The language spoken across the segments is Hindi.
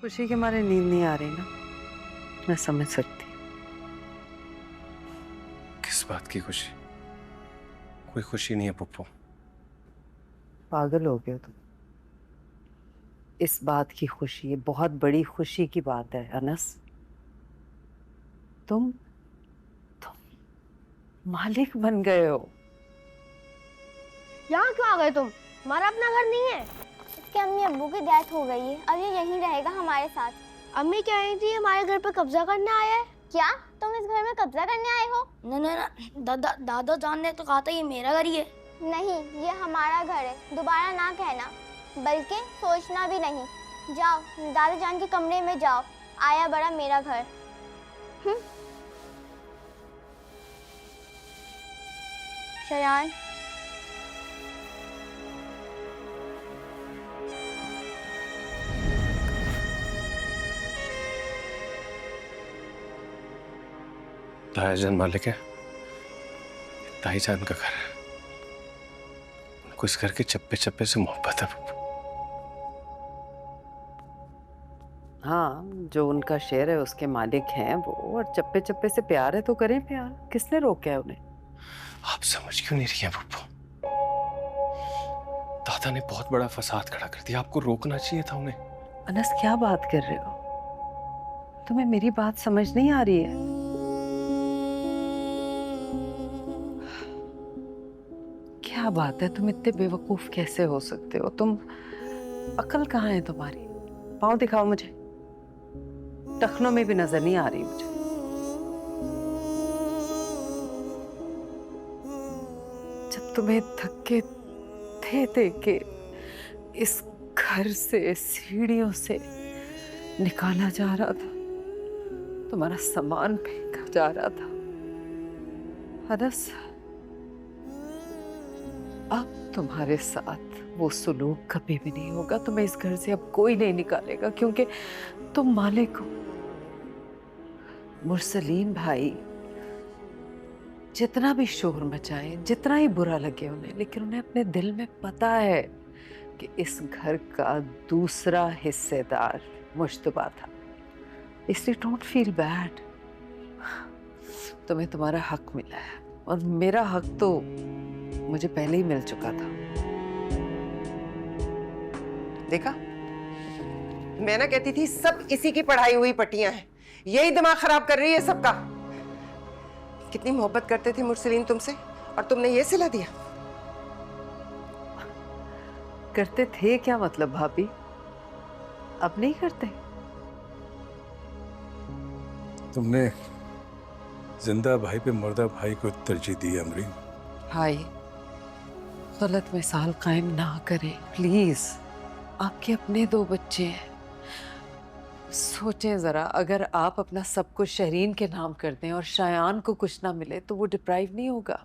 खुशी के मारे नींद नहीं आ रही ना, मैं समझ सकती। किस बात की खुशी? कोई खुशी नहीं है पुप्पो। पागल हो गए तुम। इस बात की खुशी, ये बहुत बड़ी खुशी की बात है अनस। तुम मालिक बन गए हो। यहाँ क्यों आ गए तुम? हमारा अपना घर नहीं है। इसके अम्मी अब्बू की डेथ हो गई है, अब ये यहीं रहेगा हमारे साथ। अम्मी कह रही थी हमारे घर पर कब्जा करने आया है। क्या तुम इस घर में कब्जा करने आए हो? नहीं, दादा जान ने तो कहा था ये मेरा घर ही है। नहीं, ये हमारा घर है, दोबारा ना कहना, बल्कि सोचना भी नहीं। जाओ दादा जान के कमरे में जाओ, आया बड़ा मेरा घर। शयान, ताईजान मालिक है, ताईजान का घर है। उनको इस घर के चप्पे चप्पे से मोहब्बत है पुप्पो। हाँ, जो उनका शेर है उसके मालिक हैं वो, और चप्पे चप्पे से प्यार है तो करें प्यार, किसने रोका है उन्हें? आप समझ क्यों नहीं रही हैं पुप्पो? दादा ने बहुत बड़ा फसाद खड़ा कर दिया, आपको रोकना चाहिए था उन्हें। अनस क्या बात कर रहे हो? तुम्हें मेरी बात समझ नहीं आ रही है? क्या बात है, तुम इतने बेवकूफ कैसे हो सकते हो? तुम अकल कहाँ है तुम्हारी? पाँव दिखाओ मुझे, टखनों में भी नजर नहीं आ रही मुझे। जब तुम्हें धक्के दे दे के इस घर से, सीढ़ियों से निकाला जा रहा था, तुम्हारा सामान फेंका जा रहा था, अनस, अब तुम्हारे साथ वो सुलूक कभी भी नहीं होगा। तुम्हें इस घर से अब कोई नहीं निकालेगा, क्योंकि तुम मालिक हो। मुरसलीन भाई जितना भी शोर मचाए, जितना ही बुरा लगे उन्हें, लेकिन उन्हें अपने दिल में पता है कि इस घर का दूसरा हिस्सेदार मुश्तबा था, इसलिए डोंट फील बैड। तुम्हें तुम्हारा हक मिला है, और मेरा हक तो मुझे पहले ही मिल चुका था। देखा, मैं ना कहती थी सब इसी की पढ़ाई हुई पट्टियां हैं, यही दिमाग खराब कर रही है सबका। कितनी मोहब्बत करते थे मुरसलीन तुमसे, और तुमने ये सिला दिया। करते थे क्या मतलब भाभी? अब नहीं करते? तुमने जिंदा भाई पे मुर्दा भाई को तरजीह दी अमरीन। भाई, गलत मिसाल कायम ना करें प्लीज। आपके अपने 2 बच्चे हैं। सोचें जरा, अगर आप अपना सब कुछ शहरीन के नाम कर दें और शायान को कुछ ना मिले तो वो डिप्राइव नहीं होगा,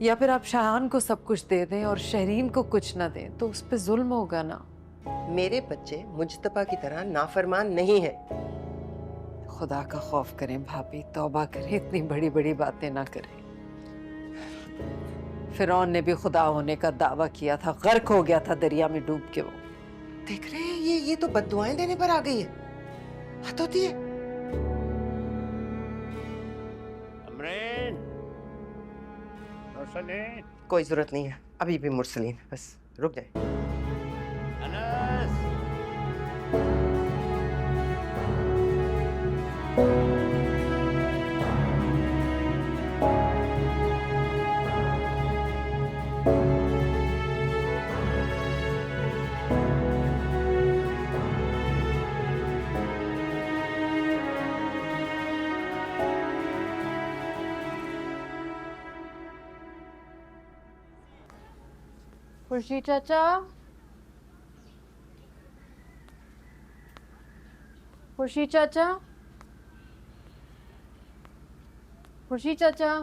या फिर आप शायान को सब कुछ दे दें और शहरीन को कुछ ना दें तो उस पर जुल्म होगा ना। मेरे बच्चे मुजतबा की तरह नाफरमान नहीं है। खुदा का खौफ करें भाभी, तौबा करें, इतनी बड़ी बड़ी बातें ना करें। फिरौन ने भी खुदा होने का दावा किया था, गर्क हो गया था दरिया में डूब के। वो देख रहे हैं, ये तो बद्दुआएं देने पर आ गई है। हद होती है। अमरीन, मुरसलीन, कोई जरूरत नहीं है अभी भी मुरसलीन, बस रुक जाए। अनस, खुर्शीद चाचा, खुर्शीद चाचा, खुर्शीद चाचा।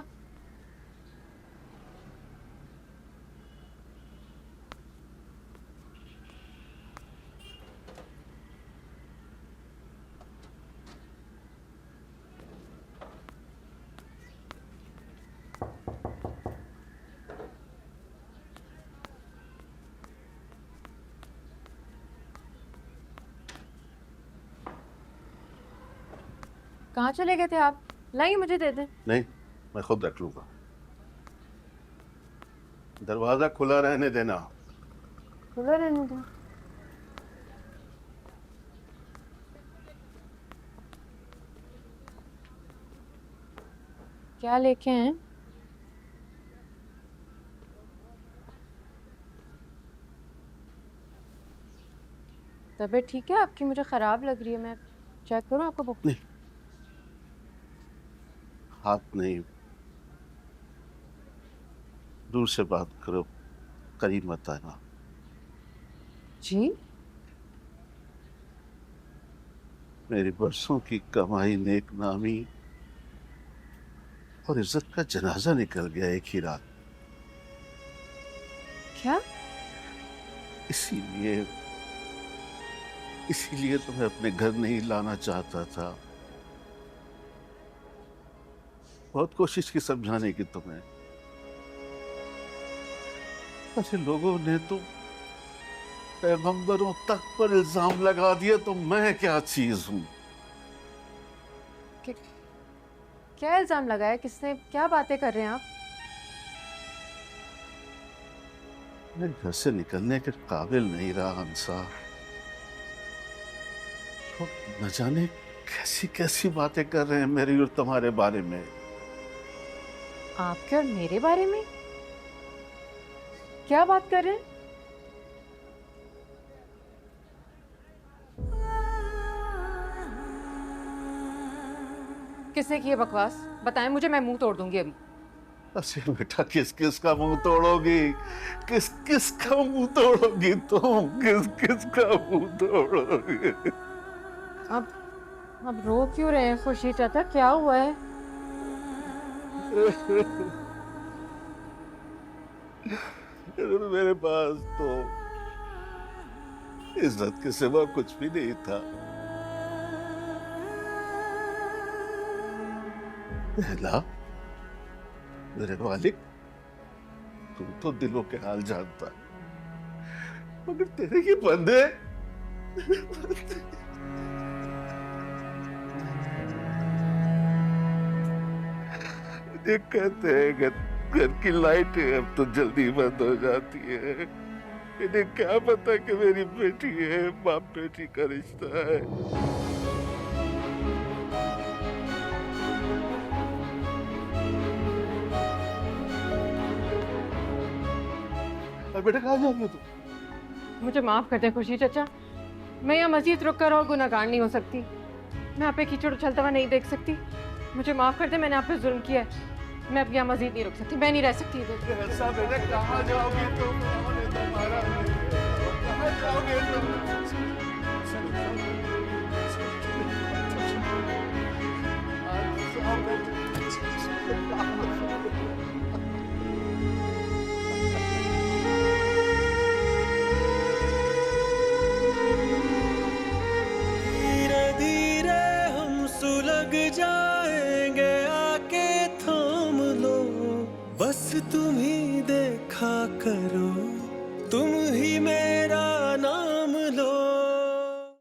कहाँ चले गए थे आप? लाइए मुझे दे दे। नहीं, मैं खुद रख लूंगा। दरवाजा खुला रहने देना। खुला रहने दो। क्या लेके हैं? तबीयत ठीक है आपकी? मुझे खराब लग रही है। मैं चेक करूं आपको बुक? नहीं, हाथ नहीं, दूर से बात करो, करीब मत आना। जी? मेरी बरसों की कमाई, नेक नामी और इज्जत का जनाजा निकल गया एक ही रात। क्या? इसीलिए तुम्हें अपने घर नहीं लाना चाहता था। बहुत कोशिश की समझाने की तुम्हें, ऐसे लोगों ने तो पैगंबरों तक पर इल्जाम लगा दिया, तो मैं क्या चीज हूं? क्या इल्जाम लगाया? किसने? क्या बातें कर रहे हैं आप? मैं घर से निकलने के काबिल नहीं रहा हंसा। तो न जाने कैसी कैसी बातें कर रहे हैं मेरी और तुम्हारे बारे में। आपके और मेरे बारे में? क्या बात कर रहे हैं? किसने की है बकवास? बताएं मुझे, मैं मुंह तोड़ दूंगी अभी। अरे बेटा, किस किस का मुंह तोड़ोगी? किस किस का मुंह तोड़ोगी तुम? किस किस का मुंह तोड़ोगी? अब रो क्यों रहे हैं खुर्शीद चाचा? क्या हुआ है? मेरे पास तो इज्जत के सिवा कुछ भी नहीं था। ला, मेरे मालिक, तू तो दिलों के हाल जानता है, मगर तेरे ये बंदे ये कहते हैं घर की लाइट अब तो जल्दी बंद हो जाती है। इन्हें क्या पता कि मेरी बेटी है, बाप बेटी का रिश्ता है। और बेटा कहाँ जाओगे तुम? मुझे माफ कर दें खुर्शीद चाचा, मैं यहाँ मस्जिद रुक कर और गुनाहगार नहीं हो सकती। मैं आप पे कीचड़ उछलता हुआ नहीं देख सकती। मुझे माफ कर दे, मैंने आप पे जुल्म किया है। मैं अब यहाँ मस्जिद नहीं रुक सकती, मैं नहीं रह सकती इधर। ऐसा बेटा, कहाँ जाओगे तुम? कौन है तुम्हारा? कहाँ जाओगे तुम? धीरे धीरे हम सुलग जाएंगे, आके थाम लो बस तुम ही